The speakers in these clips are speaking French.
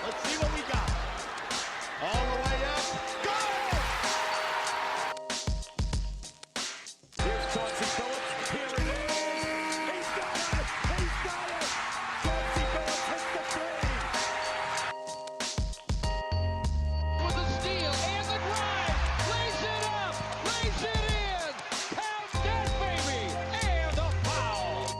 Let's see what we got. All the way up. Go! Here's Chauncey Billups. Here it is. He's got it. He's got it. Chauncey Billups hits the three. With a steal and the drive. Lays it up. Lays it in. Count that baby. And a foul.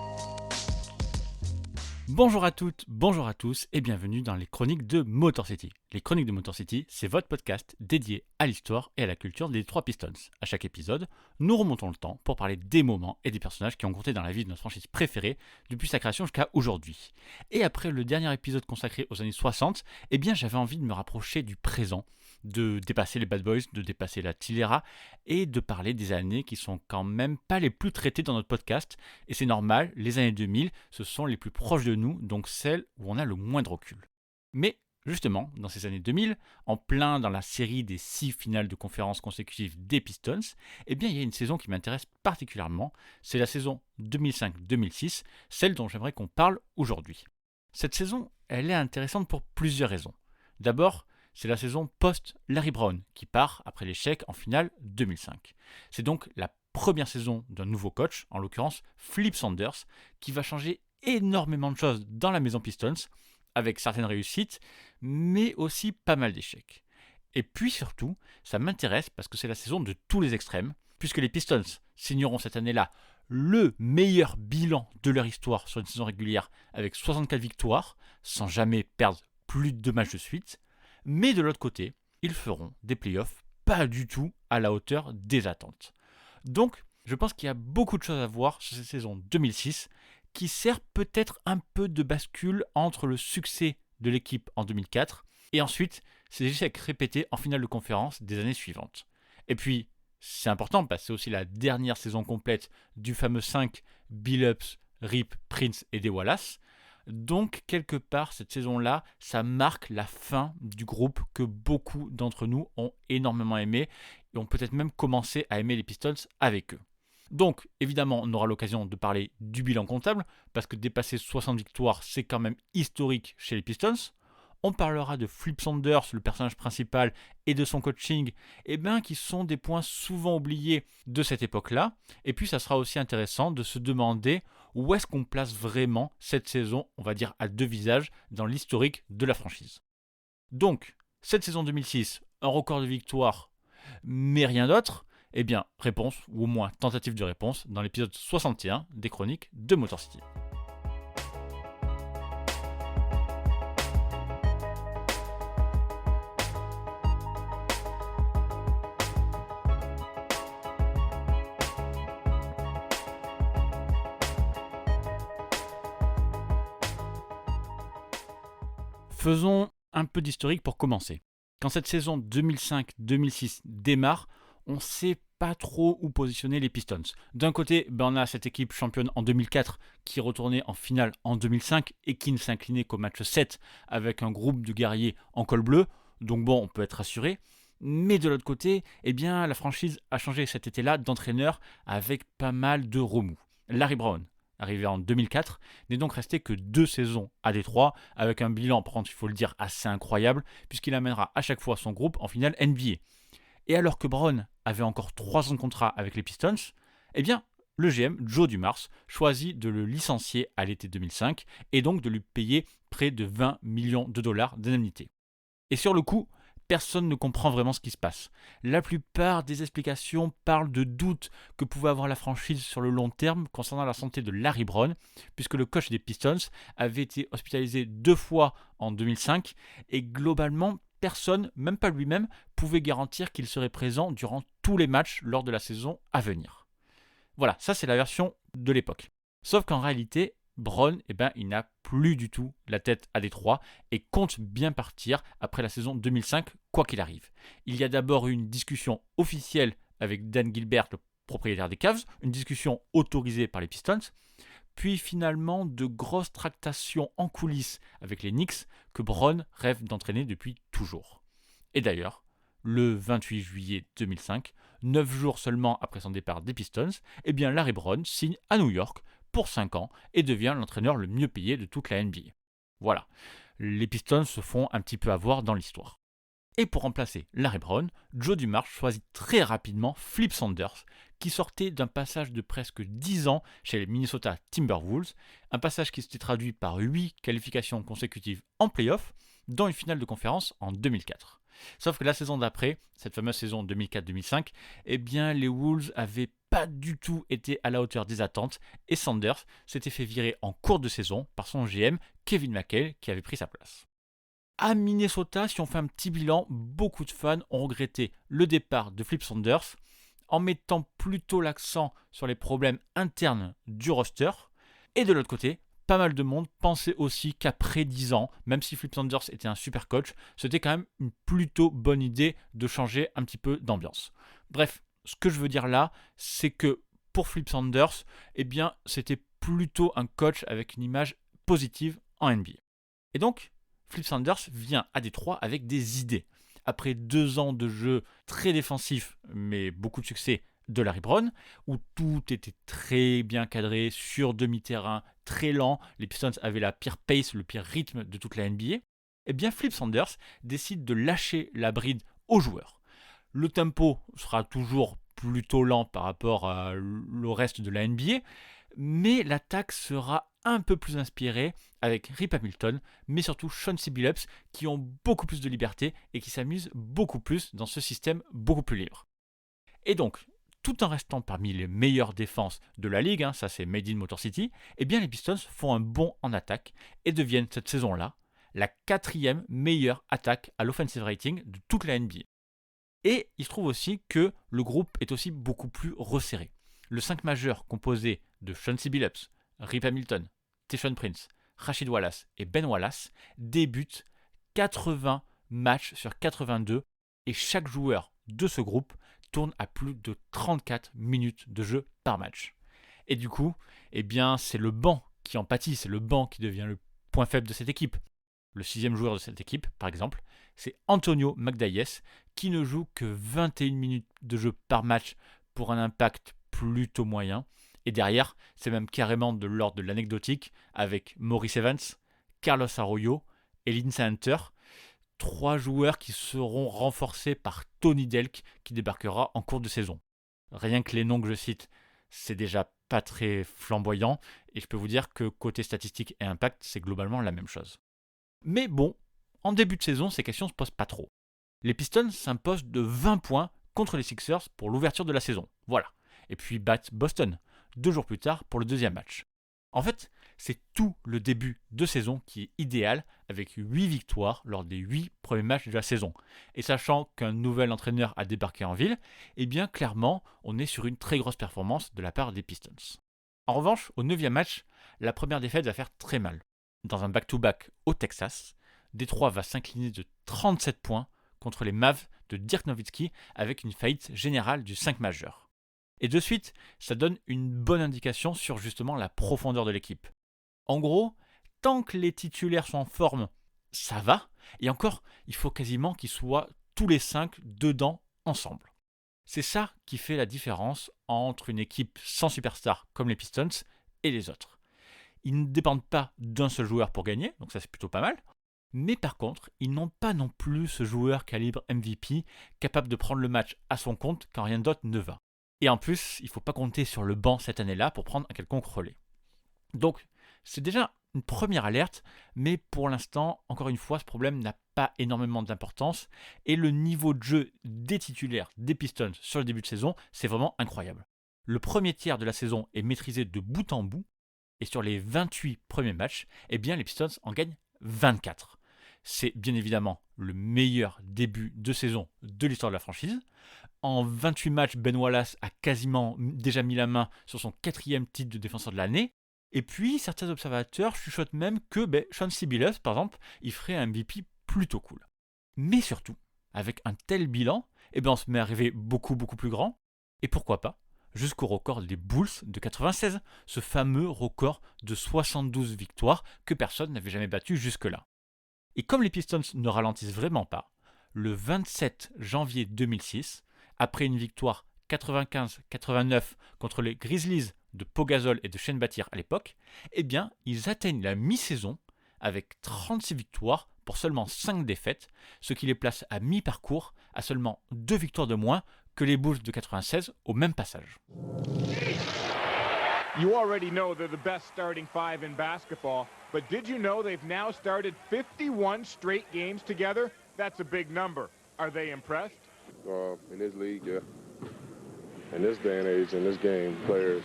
Bonjour à toutes, bonjour à tous et bienvenue dans les Chroniques de Motor City. Les Chroniques de Motor City, c'est votre podcast dédié à l'histoire et à la culture des Detroit Pistons. À chaque épisode, nous remontons le temps pour parler des moments et des personnages qui ont compté dans la vie de notre franchise préférée depuis sa création jusqu'à aujourd'hui. Et après le dernier épisode consacré aux années 60, eh bien j'avais envie de me rapprocher du présent, de dépasser les Bad Boys, de dépasser la Tillera et de parler des années qui sont quand même pas les plus traitées dans notre podcast. Et c'est normal, les années 2000, ce sont les plus proches de nous, donc celles où on a le moins de recul. Mais justement, dans ces années 2000, en plein dans la série des 6 finales de conférence consécutives des Pistons, eh bien il y a une saison qui m'intéresse particulièrement, c'est la saison 2005-2006, celle dont j'aimerais qu'on parle aujourd'hui. Cette saison, elle est intéressante pour plusieurs raisons. D'abord, c'est la saison post-Larry Brown qui part après l'échec en finale 2005. C'est donc la première saison d'un nouveau coach, en l'occurrence Flip Saunders, qui va changer énormément de choses dans la maison Pistons, avec certaines réussites, mais aussi pas mal d'échecs. Et puis surtout, ça m'intéresse parce que c'est la saison de tous les extrêmes, puisque les Pistons signeront cette année-là le meilleur bilan de leur histoire sur une saison régulière, avec 64 victoires, sans jamais perdre plus de 2 matchs de suite. Mais de l'autre côté, ils feront des playoffs pas du tout à la hauteur des attentes. Donc, je pense qu'il y a beaucoup de choses à voir sur cette saison 2006 qui sert peut-être un peu de bascule entre le succès de l'équipe en 2004 et ensuite ces échecs répétés en finale de conférence des années suivantes. Et puis, c'est important parce que c'est aussi la dernière saison complète du fameux 5 Billups, Rip, Prince et Des Wallace. Donc, quelque part, cette saison-là, ça marque la fin du groupe que beaucoup d'entre nous ont énormément aimé et ont peut-être même commencé à aimer les Pistons avec eux. Donc, évidemment, on aura l'occasion de parler du bilan comptable, parce que dépasser 60 victoires, c'est quand même historique chez les Pistons. On parlera de Flip Saunders, le personnage principal, et de son coaching, qui sont des points souvent oubliés de cette époque-là. Et puis, ça sera aussi intéressant de se demander où est-ce qu'on place vraiment cette saison, on va dire à 2 visages, dans l'historique de la franchise. Donc, cette saison 2006, un record de victoires, mais rien d'autre. Eh bien, réponse, ou au moins tentative de réponse, dans l'épisode 61 des Chroniques de Motor City. Faisons un peu d'historique pour commencer. Quand cette saison 2005-2006 démarre, on ne sait pas trop où positionner les Pistons. D'un côté, on a cette équipe championne en 2004 qui retournait en finale en 2005 et qui ne s'inclinait qu'au match 7 avec un groupe de guerriers en col bleu. Donc bon, on peut être rassuré. Mais de l'autre côté, la franchise a changé cet été-là d'entraîneur avec pas mal de remous. Larry Brown, arrivé en 2004, n'est donc resté que 2 saisons à Détroit, avec un bilan, par contre, il faut le dire, assez incroyable, puisqu'il amènera à chaque fois son groupe en finale NBA. Et alors que Brown avait encore 3 ans de contrat avec les Pistons, le GM, Joe Dumars, choisit de le licencier à l'été 2005 et donc de lui payer près de 20 millions de dollars d'indemnité. Et sur le coup, personne ne comprend vraiment ce qui se passe. La plupart des explications parlent de doutes que pouvait avoir la franchise sur le long terme concernant la santé de Larry Brown, puisque le coach des Pistons avait été hospitalisé 2 fois en 2005 et globalement, personne, même pas lui-même, pouvait garantir qu'il serait présent durant tous les matchs lors de la saison à venir. Voilà, ça c'est la version de l'époque. Sauf qu'en réalité, Brown, il n'a plus du tout la tête à Détroit et compte bien partir après la saison 2005, quoi qu'il arrive. Il y a d'abord eu une discussion officielle avec Dan Gilbert, le propriétaire des Cavs, une discussion autorisée par les Pistons, puis finalement de grosses tractations en coulisses avec les Knicks que Brown rêve d'entraîner depuis toujours. Et d'ailleurs, le 28 juillet 2005, 9 jours seulement après son départ des Pistons, Larry Brown signe à New York pour 5 ans et devient l'entraîneur le mieux payé de toute la NBA. Voilà. les Pistons se font un petit peu avoir dans l'histoire. Et pour remplacer Larry Brown, Joe Dumars choisit très rapidement Flip Saunders, qui sortait d'un passage de presque 10 ans chez les Minnesota Timberwolves, un passage qui s'était traduit par 8 qualifications consécutives en playoff, dont une finale de conférence en 2004. Sauf que la saison d'après, cette fameuse saison 2004-2005, eh bien les Wolves avaient pas du tout été à la hauteur des attentes et Saunders s'était fait virer en cours de saison par son GM Kevin McHale qui avait pris sa place. À Minnesota, si on fait un petit bilan, beaucoup de fans ont regretté le départ de Flip Saunders en mettant plutôt l'accent sur les problèmes internes du roster. Et de l'autre côté, pas mal de monde pensait aussi qu'après 10 ans, même si Flip Saunders était un super coach, c'était quand même une plutôt bonne idée de changer un petit peu d'ambiance. Bref, ce que je veux dire là, c'est que pour Flip Saunders, eh bien, c'était plutôt un coach avec une image positive en NBA. Et donc, Flip Saunders vient à Détroit avec des idées. Après 2 ans de jeu très défensif, mais beaucoup de succès de Larry Brown, où tout était très bien cadré, sur demi-terrain, très lent, les Pistons avaient la pire pace, le pire rythme de toute la NBA, eh bien Flip Saunders décide de lâcher la bride aux joueurs. Le tempo sera toujours plutôt lent par rapport au reste de la NBA, mais l'attaque sera un peu plus inspirée avec Rip Hamilton, mais surtout Chauncey Billups, qui ont beaucoup plus de liberté et qui s'amusent beaucoup plus dans ce système beaucoup plus libre. Et donc, tout en restant parmi les meilleures défenses de la ligue, ça c'est Made in Motor City, eh bien les Pistons font un bond en attaque et deviennent cette saison-là la 4e meilleure attaque à l'offensive rating de toute la NBA. Et il se trouve aussi que le groupe est aussi beaucoup plus resserré. Le 5 majeur composé de Chauncey Billups, Rip Hamilton, Tayshaun Prince, Rasheed Wallace et Ben Wallace débute 80 matchs sur 82 et chaque joueur de ce groupe tourne à plus de 34 minutes de jeu par match. Et du coup, eh bien, c'est le banc qui en pâtit, c'est le banc qui devient le point faible de cette équipe. Le 6e joueur de cette équipe, par exemple, c'est Antonio Magdayes, qui ne joue que 21 minutes de jeu par match pour un impact plutôt moyen. Et derrière, c'est même carrément de l'ordre de l'anecdotique avec Maurice Evans, Carlos Arroyo et Lindsay Hunter, 3 joueurs qui seront renforcés par Tony Delk qui débarquera en cours de saison. Rien que les noms que je cite, c'est déjà pas très flamboyant et je peux vous dire que côté statistique et impact, c'est globalement la même chose. Mais bon, en début de saison, ces questions ne se posent pas trop. Les Pistons s'imposent de 20 points contre les Sixers pour l'ouverture de la saison. Voilà. Et puis battent Boston 2 jours plus tard pour le 2e match. En fait, c'est tout le début de saison qui est idéal avec 8 victoires lors des 8 premiers matchs de la saison. Et sachant qu'un nouvel entraîneur a débarqué en ville, eh bien clairement, on est sur une très grosse performance de la part des Pistons. En revanche, au 9e match, la première défaite va faire très mal. Dans un back-to-back au Texas, Détroit va s'incliner de 37 points contre les Mavs de Dirk Nowitzki avec une faillite générale du 5 majeur. Et de suite, ça donne une bonne indication sur justement la profondeur de l'équipe. En gros, tant que les titulaires sont en forme, ça va. Et encore, il faut quasiment qu'ils soient tous les 5 dedans ensemble. C'est ça qui fait la différence entre une équipe sans superstar comme les Pistons et les autres. Ils ne dépendent pas d'un seul joueur pour gagner, donc ça c'est plutôt pas mal. Mais par contre, ils n'ont pas non plus ce joueur calibre MVP capable de prendre le match à son compte quand rien d'autre ne va. Et en plus, il ne faut pas compter sur le banc cette année-là pour prendre un quelconque relais. Donc, c'est déjà une première alerte, mais pour l'instant, encore une fois, ce problème n'a pas énormément d'importance. Et le niveau de jeu des titulaires des Pistons sur le début de saison, c'est vraiment incroyable. Le premier tiers de la saison est maîtrisé de bout en bout, et sur les 28 premiers matchs, eh bien, les Pistons en gagnent 24. C'est bien évidemment le meilleur début de saison de l'histoire de la franchise. En 28 matchs, Ben Wallace a quasiment déjà mis la main sur son 4e titre de défenseur de l'année. Et puis, certains observateurs chuchotent même que Chauncey Billups, par exemple, il ferait un MVP plutôt cool. Mais surtout, avec un tel bilan, on se met à rêver beaucoup plus grand. Et pourquoi pas jusqu'au record des Bulls de 96, ce fameux record de 72 victoires que personne n'avait jamais battu jusque-là. Et comme les Pistons ne ralentissent vraiment pas, le 27 janvier 2006, après une victoire 95-89 contre les Grizzlies de Pau Gasol et de Shane Battier à l'époque, ils atteignent la mi-saison avec 36 victoires pour seulement 5 défaites, ce qui les place à mi-parcours à seulement 2 victoires de moins que les Bulls de 96 au même passage. You already know they're the best starting five in basketball, but did you know they've now started 51 straight games together? That's a big number. Are they impressed? In this league, yeah. In this day and age, in this game, players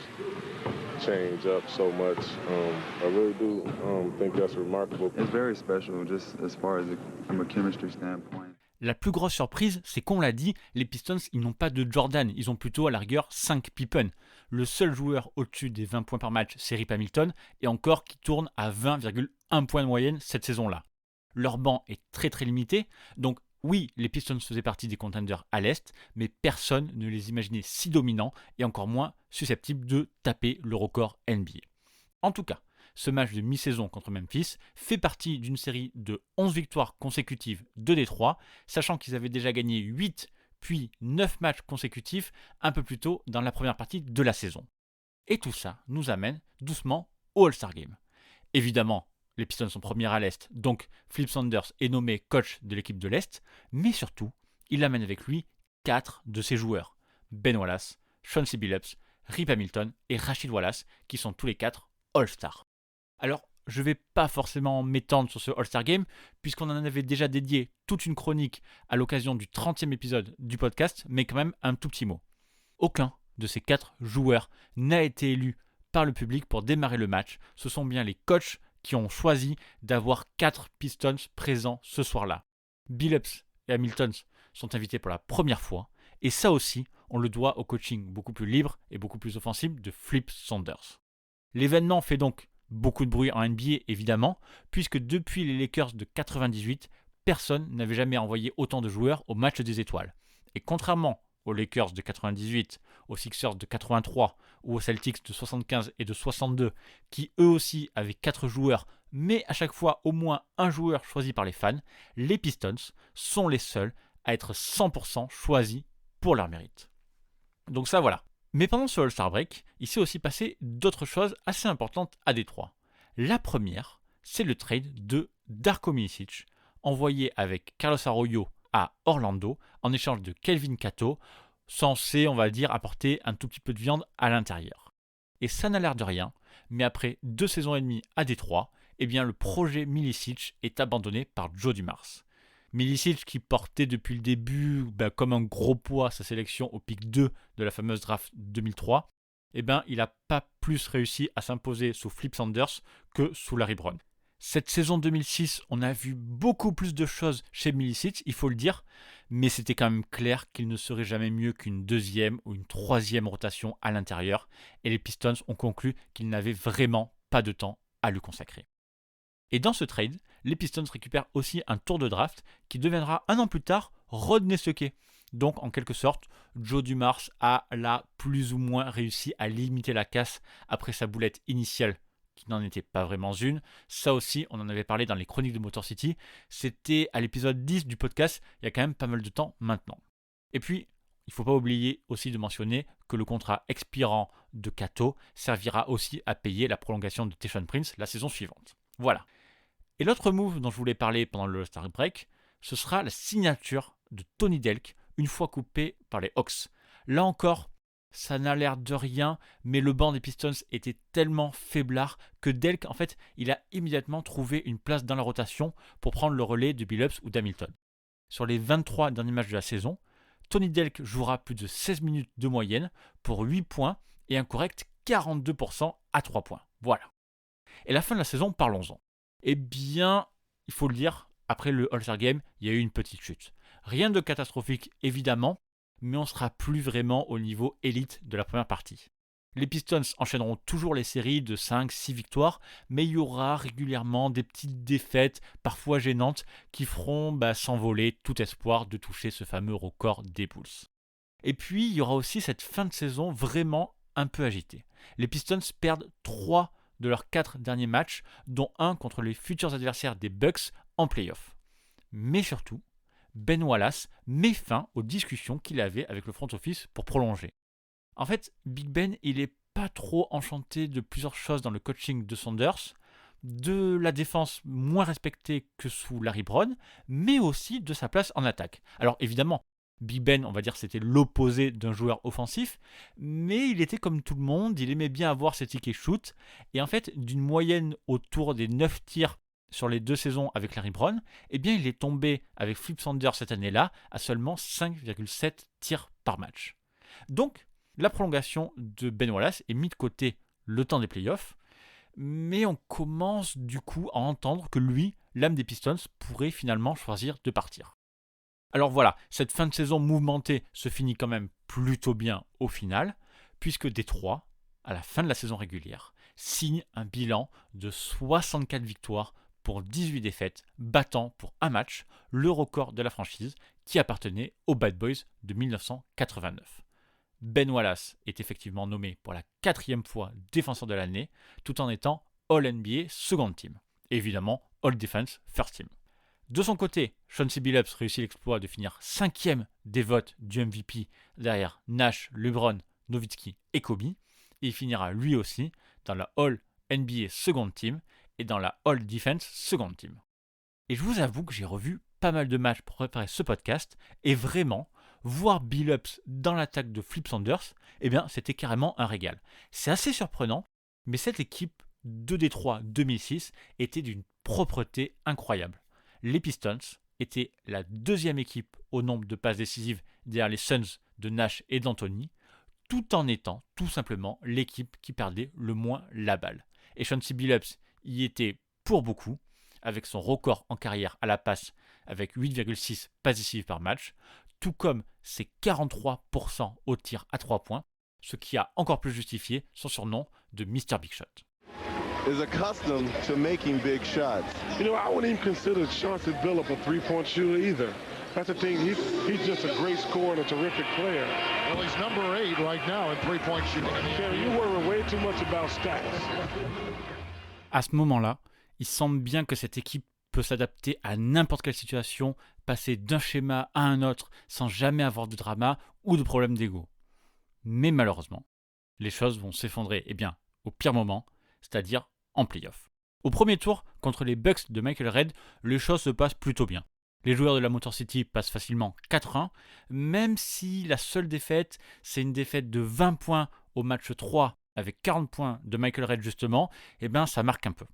change up so much. I really do think that's remarkable. It's very special, just as far as from a chemistry standpoint. La plus grosse surprise, c'est qu'on l'a dit, les Pistons, ils n'ont pas de Jordan, ils ont plutôt à la rigueur 5 Pippen. Le seul joueur au-dessus des 20 points par match, c'est Rip Hamilton, et encore qui tourne à 20,1 points de moyenne cette saison-là. Leur banc est très très limité, donc oui, les Pistons faisaient partie des contenders à l'Est, mais personne ne les imaginait si dominants et encore moins susceptibles de taper le record NBA. En tout cas, ce match de mi-saison contre Memphis fait partie d'une série de 11 victoires consécutives de Détroit, sachant qu'ils avaient déjà gagné 8 puis 9 matchs consécutifs un peu plus tôt dans la première partie de la saison. Et tout ça nous amène doucement au All-Star Game. Évidemment, les Pistons sont premiers à l'Est, donc Flip Saunders est nommé coach de l'équipe de l'Est, mais surtout, il amène avec lui 4 de ses joueurs, Ben Wallace, Chauncey Billups, Rip Hamilton et Rashid Wallace, qui sont tous les 4 All-Stars. Alors, je ne vais pas forcément m'étendre sur ce All-Star Game, puisqu'on en avait déjà dédié toute une chronique à l'occasion du 30e épisode du podcast, mais quand même un tout petit mot. Aucun de ces 4 joueurs n'a été élu par le public pour démarrer le match. Ce sont bien les coachs qui ont choisi d'avoir 4 Pistons présents ce soir-là. Billups et Hamilton sont invités pour la première fois, et ça aussi, on le doit au coaching beaucoup plus libre et beaucoup plus offensif de Flip Saunders. L'événement fait donc beaucoup de bruit en NBA évidemment, puisque depuis les Lakers de 98, personne n'avait jamais envoyé autant de joueurs au match des étoiles. Et contrairement aux Lakers de 98, aux Sixers de 83 ou aux Celtics de 75 et de 62, qui eux aussi avaient 4 joueurs, mais à chaque fois au moins un joueur choisi par les fans, les Pistons sont les seuls à être 100% choisis pour leur mérite. Donc ça voilà. Mais pendant ce All-Star Break, il s'est aussi passé d'autres choses assez importantes à Détroit. La première, c'est le trade de Darko Milicic, envoyé avec Carlos Arroyo à Orlando en échange de Kelvin Cato, censé, on va dire, apporter un tout petit peu de viande à l'intérieur. Et ça n'a l'air de rien, mais après 2 saisons et demie à Détroit, eh bien le projet Milicic est abandonné par Joe Dumars. Milicic qui portait depuis le début comme un gros poids sa sélection au pick 2 de la fameuse draft 2003, eh bien il n'a pas plus réussi à s'imposer sous Flip Saunders que sous Larry Brown. Cette saison 2006, on a vu beaucoup plus de choses chez Milicic, il faut le dire, mais c'était quand même clair qu'il ne serait jamais mieux qu'une 2e ou une 3e rotation à l'intérieur, et les Pistons ont conclu qu'ils n'avaient vraiment pas de temps à lui consacrer. Et dans ce trade, les Pistons récupèrent aussi un tour de draft qui deviendra un an plus tard Rodney Stuckey. Donc en quelque sorte, Joe Dumars a là plus ou moins réussi à limiter la casse après sa boulette initiale qui n'en était pas vraiment une. Ça aussi, on en avait parlé dans les chroniques de Motor City. C'était à l'épisode 10 du podcast, il y a quand même pas mal de temps maintenant. Et puis, il ne faut pas oublier aussi de mentionner que le contrat expirant de Cato servira aussi à payer la prolongation de Tayshaun Prince la saison suivante. Voilà. Et l'autre move dont je voulais parler pendant le All-Star Break, ce sera la signature de Tony Delk, une fois coupé par les Hawks. Là encore, ça n'a l'air de rien, mais le banc des Pistons était tellement faiblard que Delk, en fait, il a immédiatement trouvé une place dans la rotation pour prendre le relais de Billups ou d'Hamilton. Sur les 23 derniers matchs de la saison, Tony Delk jouera plus de 16 minutes de moyenne pour 8 points et un correct 42% à 3 points. Voilà. Et la fin de la saison, parlons-en. Eh bien, il faut le dire, après le All-Star Game, il y a eu une petite chute. Rien de catastrophique évidemment, mais on ne sera plus vraiment au niveau élite de la première partie. Les Pistons enchaîneront toujours les séries de 5-6 victoires, mais il y aura régulièrement des petites défaites, parfois gênantes, qui feront s'envoler tout espoir de toucher ce fameux record des Bulls. Et puis, il y aura aussi cette fin de saison vraiment un peu agitée. Les Pistons perdent 3 de leurs 4 derniers matchs, dont un contre les futurs adversaires des Bucks en play-off. Mais surtout, Ben Wallace met fin aux discussions qu'il avait avec le front office pour prolonger. En fait, Big Ben, il n'est pas trop enchanté de plusieurs choses dans le coaching de Saunders, de la défense moins respectée que sous Larry Brown, mais aussi de sa place en attaque. Alors évidemment, Big Ben, on va dire, c'était l'opposé d'un joueur offensif, mais il était comme tout le monde, il aimait bien avoir ses tickets shoot, et en fait, d'une moyenne autour des 9 tirs sur les 2 saisons avec Larry Brown, eh bien il est tombé avec Flip Saunders cette année-là à seulement 5,7 tirs par match. Donc, la prolongation de Ben Wallace est mise de côté le temps des playoffs, mais on commence du coup à entendre que lui, l'âme des Pistons, pourrait finalement choisir de partir. Alors voilà, cette fin de saison mouvementée se finit quand même plutôt bien au final, puisque Détroit, à la fin de la saison régulière, signe un bilan de 64 victoires pour 18 défaites, battant pour un match le record de la franchise qui appartenait aux Bad Boys de 1989. Ben Wallace est effectivement nommé pour la 4e fois défenseur de l'année, tout en étant All-NBA Second Team. Et évidemment, All-Defense First Team. De son côté, Chauncey Billups réussit l'exploit de finir 5e des votes du MVP derrière Nash, LeBron, Nowitzki et Kobe. Et il finira lui aussi dans la All-NBA Second Team et dans la All-Defense Second Team. Et je vous avoue que j'ai revu pas mal de matchs pour préparer ce podcast, et vraiment, voir Billups dans l'attaque de Flip Saunders, eh bien, c'était carrément un régal. C'est assez surprenant, mais cette équipe de Détroit 2006 était d'une propreté incroyable. Les Pistons étaient la 2e équipe au nombre de passes décisives derrière les Suns de Nash et d'Anthony, tout en étant tout simplement l'équipe qui perdait le moins la balle. Et Chauncey Billups y était pour beaucoup, avec son record en carrière à la passe avec 8,6 passes décisives par match, tout comme ses 43% au tir à 3 points, ce qui a encore plus justifié son surnom de Mr. Big Shot. Is accustomed to making big shots. You know, I wouldn't even consider Chauncey Billups a three-point shooter either. That's the thing. He's just a great scorer and a terrific player. Well, he's number 8 right now in three-point shooting. Kerry, you worry way too much about stats. À ce moment-là, il semble bien que cette équipe peut s'adapter à n'importe quelle situation, passer d'un schéma à un autre sans jamais avoir de drama ou de problème d'ego. Mais malheureusement, les choses vont s'effondrer, au pire moment, c'est-à-dire en play-off. Au premier tour, contre les Bucks de Michael Redd, les choses se passent plutôt bien. Les joueurs de la Motor City passent facilement 4-1, même si la seule défaite, c'est une défaite de 20 points au match 3 avec 40 points de Michael Redd justement, ça marque un peu.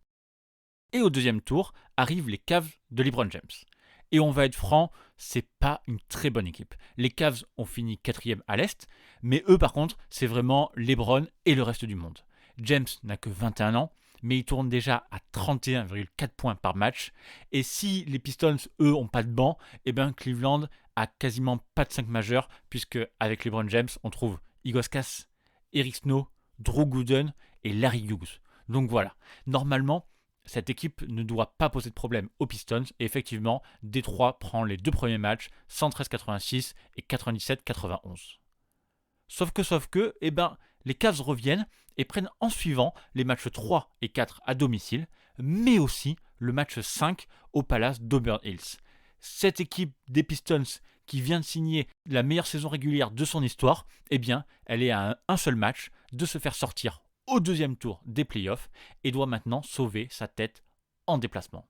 Et au deuxième tour, arrivent les Cavs de LeBron James. Et on va être franc, c'est pas une très bonne équipe. Les Cavs ont fini 4e à l'Est, mais eux par contre, c'est vraiment LeBron et le reste du monde. James n'a que 21 ans, mais il tourne déjà à 31,4 points par match. Et si les Pistons, eux, n'ont pas de banc, Cleveland a quasiment pas de 5 majeurs, puisque avec LeBron James, on trouve Igor Skas, Eric Snow, Drew Gooden et Larry Hughes. Donc voilà, normalement, cette équipe ne doit pas poser de problème aux Pistons. Et effectivement, Détroit prend les 2 premiers matchs, 113-86 et 97-91. Sauf que, les Cavs reviennent et prennent en suivant les matchs 3 et 4 à domicile, mais aussi le match 5 au Palace d'Auburn Hills. Cette équipe des Pistons qui vient de signer la meilleure saison régulière de son histoire, elle est à un seul match de se faire sortir au deuxième tour des playoffs et doit maintenant sauver sa tête en déplacement.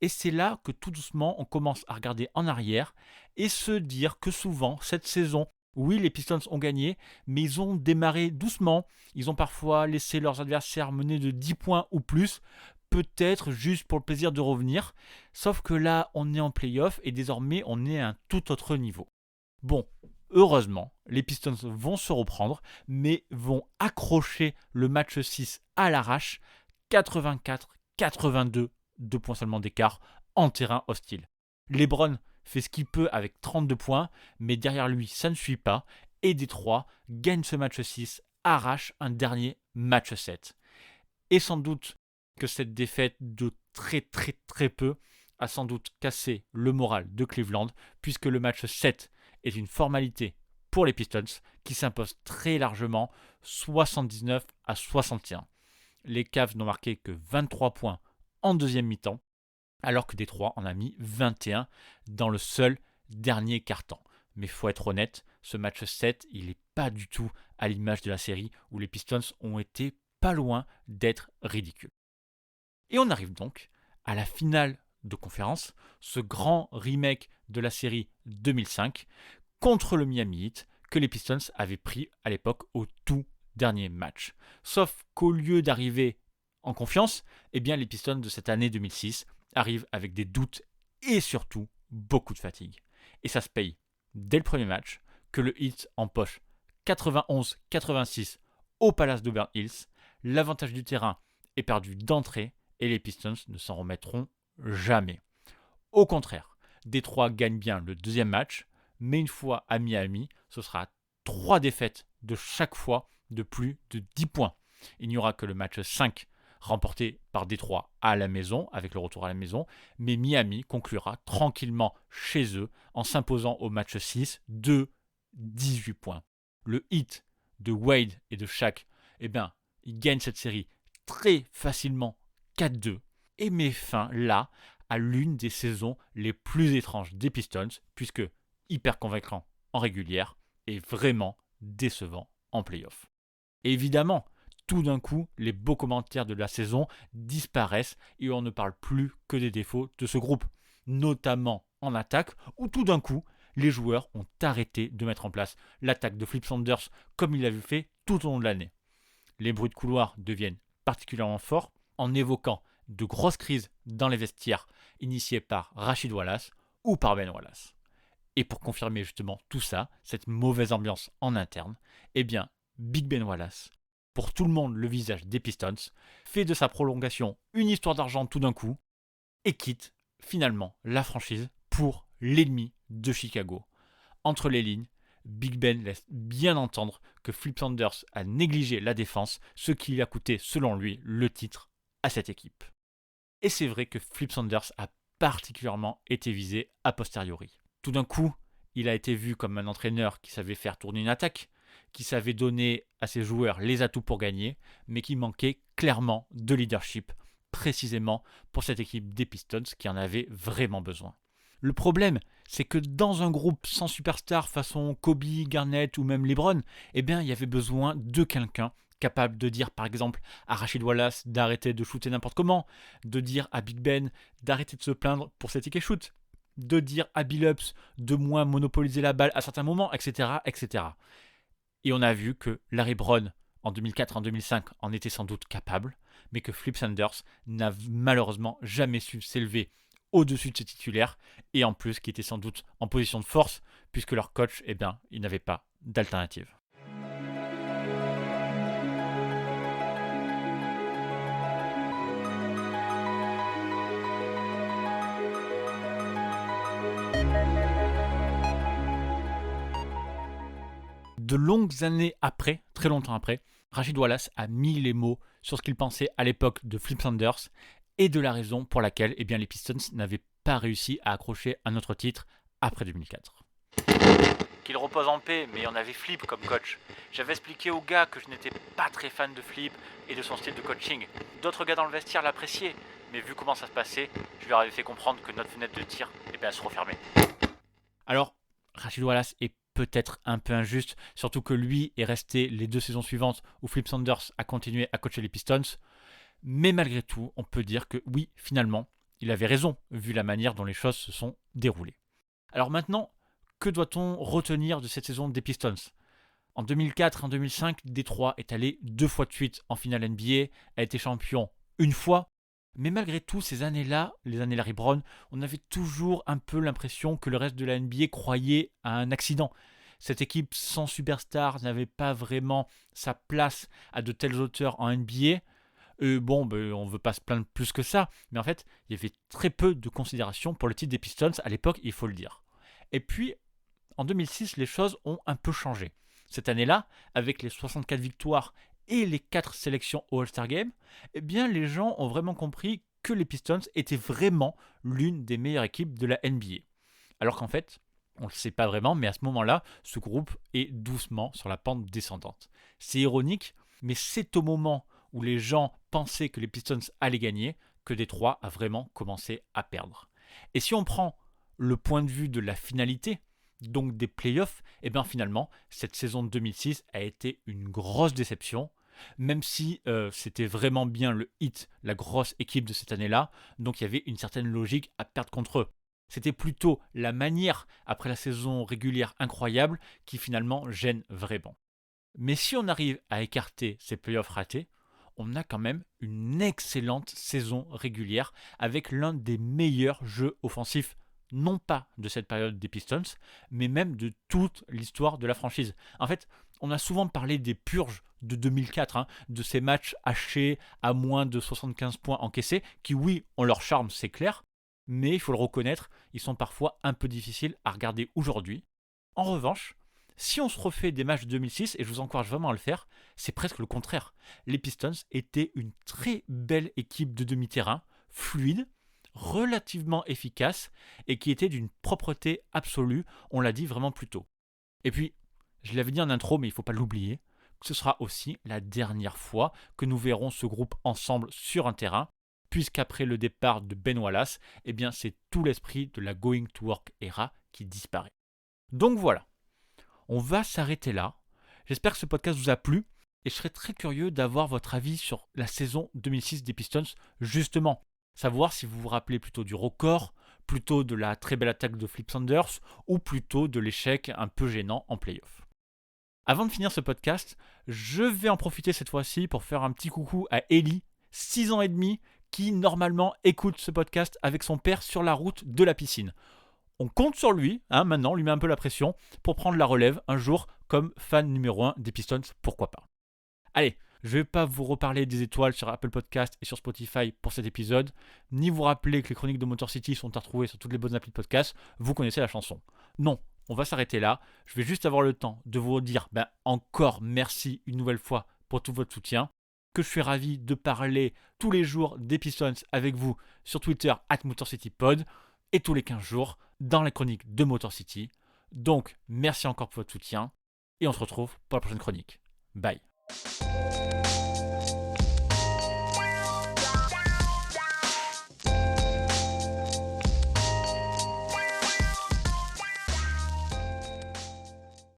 Et c'est là que tout doucement on commence à regarder en arrière et se dire que souvent cette saison, oui, les Pistons ont gagné, mais ils ont démarré doucement. Ils ont parfois laissé leurs adversaires mener de 10 points ou plus, peut-être juste pour le plaisir de revenir. Sauf que là, on est en play-off et désormais, on est à un tout autre niveau. Bon, heureusement, les Pistons vont se reprendre, mais vont accrocher le match 6 à l'arrache, 84-82, 2 points seulement d'écart, en terrain hostile. LeBron fait ce qu'il peut avec 32 points, mais derrière lui, ça ne suit pas, et Détroit gagne ce match 6, arrache un dernier match 7. Et sans doute que cette défaite de très peu a sans doute cassé le moral de Cleveland, puisque le match 7 est une formalité pour les Pistons, qui s'imposent très largement 79-61. Les Cavs n'ont marqué que 23 points en deuxième mi-temps, alors que Détroit en a mis 21 dans le seul dernier quart-temps. Mais il faut être honnête, ce match 7, il n'est pas du tout à l'image de la série où les Pistons ont été pas loin d'être ridicules. Et on arrive donc à la finale de conférence, ce grand remake de la série 2005 contre le Miami Heat que les Pistons avaient pris à l'époque au tout dernier match. Sauf qu'au lieu d'arriver en confiance, eh bien les Pistons de cette année 2006 arrivent avec des doutes et surtout beaucoup de fatigue. Et ça se paye dès le premier match que le Heat empoche 91-86 au Palace d'Auburn Hills. L'avantage du terrain est perdu d'entrée et les Pistons ne s'en remettront jamais. Au contraire, Détroit gagne bien le deuxième match, mais une fois à Miami, ce sera 3 défaites de chaque fois de plus de 10 points. Il n'y aura que le match 5 remporté par Détroit à la maison, avec le retour à la maison, mais Miami conclura tranquillement chez eux en s'imposant au match 6 de 18 points. Le Heat de Wade et de Shaq, eh bien, il gagne cette série très facilement 4-2 et met fin là à l'une des saisons les plus étranges des Pistons, puisque hyper convaincant en régulière et vraiment décevant en play-off. Et évidemment, tout d'un coup, les beaux commentaires de la saison disparaissent et on ne parle plus que des défauts de ce groupe, notamment en attaque, où tout d'un coup, les joueurs ont arrêté de mettre en place l'attaque de Flip Saunders comme ils l'avaient fait tout au long de l'année. Les bruits de couloir deviennent particulièrement forts en évoquant de grosses crises dans les vestiaires initiées par Rashid Wallace ou par Ben Wallace. Et pour confirmer justement tout ça, cette mauvaise ambiance en interne, eh bien, Big Ben Wallace, pour tout le monde le visage des Pistons, fait de sa prolongation une histoire d'argent tout d'un coup et quitte finalement la franchise pour l'ennemi de Chicago. Entre les lignes, Big Ben laisse bien entendre que Flip Saunders a négligé la défense, ce qui lui a coûté selon lui le titre à cette équipe. Et c'est vrai que Flip Saunders a particulièrement été visé a posteriori. Tout d'un coup, il a été vu comme un entraîneur qui savait faire tourner une attaque, qui savait donner à ses joueurs les atouts pour gagner, mais qui manquait clairement de leadership, précisément pour cette équipe des Pistons qui en avait vraiment besoin. Le problème, c'est que dans un groupe sans superstar façon Kobe, Garnett ou même LeBron, eh bien, il y avait besoin de quelqu'un capable de dire par exemple à Rashid Wallace d'arrêter de shooter n'importe comment, de dire à Big Ben d'arrêter de se plaindre pour ses tickets shoot, de dire à Billups de moins monopoliser la balle à certains moments, etc., etc. Et on a vu que Larry Brown, en 2004 en 2005, en était sans doute capable, mais que Flip Saunders n'a malheureusement jamais su s'élever au-dessus de ses titulaires, et en plus qui était sans doute en position de force, puisque leur coach, eh bien, il n'avait pas d'alternative. De longues années après, très longtemps après, Rashid Wallace a mis les mots sur ce qu'il pensait à l'époque de Flip Saunders et de la raison pour laquelle eh bien, les Pistons n'avaient pas réussi à accrocher un autre titre après 2004. Qu'il repose en paix, mais on avait Flip comme coach. J'avais expliqué aux gars que je n'étais pas très fan de Flip et de son style de coaching. D'autres gars dans le vestiaire l'appréciaient, mais vu comment ça se passait, je leur avais fait comprendre que notre fenêtre de tir elle se refermait. Alors, Rashid Wallace est peut-être un peu injuste, surtout que lui est resté les 2 saisons suivantes où Flip Saunders a continué à coacher les Pistons. Mais malgré tout, on peut dire que oui, finalement, il avait raison, vu la manière dont les choses se sont déroulées. Alors maintenant, que doit-on retenir de cette saison des Pistons ? En 2004 et en 2005, Détroit est allé 2 fois de suite en finale NBA, a été champion une fois. Mais malgré tout, ces années-là, les années Larry Brown, on avait toujours un peu l'impression que le reste de la NBA croyait à un accident. Cette équipe sans superstar n'avait pas vraiment sa place à de telles hauteurs en NBA. On ne veut pas se plaindre plus que ça, mais en fait, il y avait très peu de considération pour le titre des Pistons à l'époque, il faut le dire. Et puis, en 2006, les choses ont un peu changé. Cette année-là, avec les 64 victoires et les 4 sélections au All-Star Game, eh bien, les gens ont vraiment compris que les Pistons étaient vraiment l'une des meilleures équipes de la NBA. Alors qu'en fait, on ne le sait pas vraiment, mais à ce moment-là, ce groupe est doucement sur la pente descendante. C'est ironique, mais c'est au moment où les gens pensaient que les Pistons allaient gagner que Détroit a vraiment commencé à perdre. Et si on prend le point de vue de la finalité, donc des playoffs, et bien finalement, cette saison de 2006 a été une grosse déception, même si c'était vraiment bien le Heat, la grosse équipe de cette année-là, donc il y avait une certaine logique à perdre contre eux. C'était plutôt la manière, après la saison régulière incroyable, qui finalement gêne vraiment. Mais si on arrive à écarter ces playoffs ratés, on a quand même une excellente saison régulière avec l'un des meilleurs jeux offensifs, non pas de cette période des Pistons, mais même de toute l'histoire de la franchise. En fait, on a souvent parlé des purges de 2004, de ces matchs hachés à moins de 75 points encaissés, qui oui, ont leur charme, c'est clair, mais il faut le reconnaître, ils sont parfois un peu difficiles à regarder aujourd'hui. En revanche, si on se refait des matchs de 2006, et je vous encourage vraiment à le faire, c'est presque le contraire. Les Pistons étaient une très belle équipe de demi-terrain, fluide, relativement efficace, et qui était d'une propreté absolue, on l'a dit vraiment plus tôt. Et puis, je l'avais dit en intro, mais il ne faut pas l'oublier, ce sera aussi la dernière fois que nous verrons ce groupe ensemble sur un terrain, puisqu'après le départ de Ben Wallace, eh bien c'est tout l'esprit de la Going to Work era qui disparaît. Donc voilà. On va s'arrêter là. J'espère que ce podcast vous a plu et je serais très curieux d'avoir votre avis sur la saison 2006 des Pistons, justement. Savoir si vous vous rappelez plutôt du record, plutôt de la très belle attaque de Flip Saunders ou plutôt de l'échec un peu gênant en playoff. Avant de finir ce podcast, je vais en profiter cette fois-ci pour faire un petit coucou à Ellie, 6 ans et demi, qui normalement écoute ce podcast avec son père sur la route de la piscine. On compte sur lui, maintenant, on lui met un peu la pression, pour prendre la relève un jour comme fan numéro 1 des Pistons, pourquoi pas. Allez, je ne vais pas vous reparler des étoiles sur Apple Podcast et sur Spotify pour cet épisode, ni vous rappeler que les chroniques de Motor City sont à retrouver sur toutes les bonnes applis de podcast, vous connaissez la chanson. Non, on va s'arrêter là, je vais juste avoir le temps de vous dire encore merci une nouvelle fois pour tout votre soutien, que je suis ravi de parler tous les jours des Pistons avec vous sur Twitter @MotorCityPod et tous les 15 jours dans la chronique de Motor City. Donc, merci encore pour votre soutien et on se retrouve pour la prochaine chronique. Bye.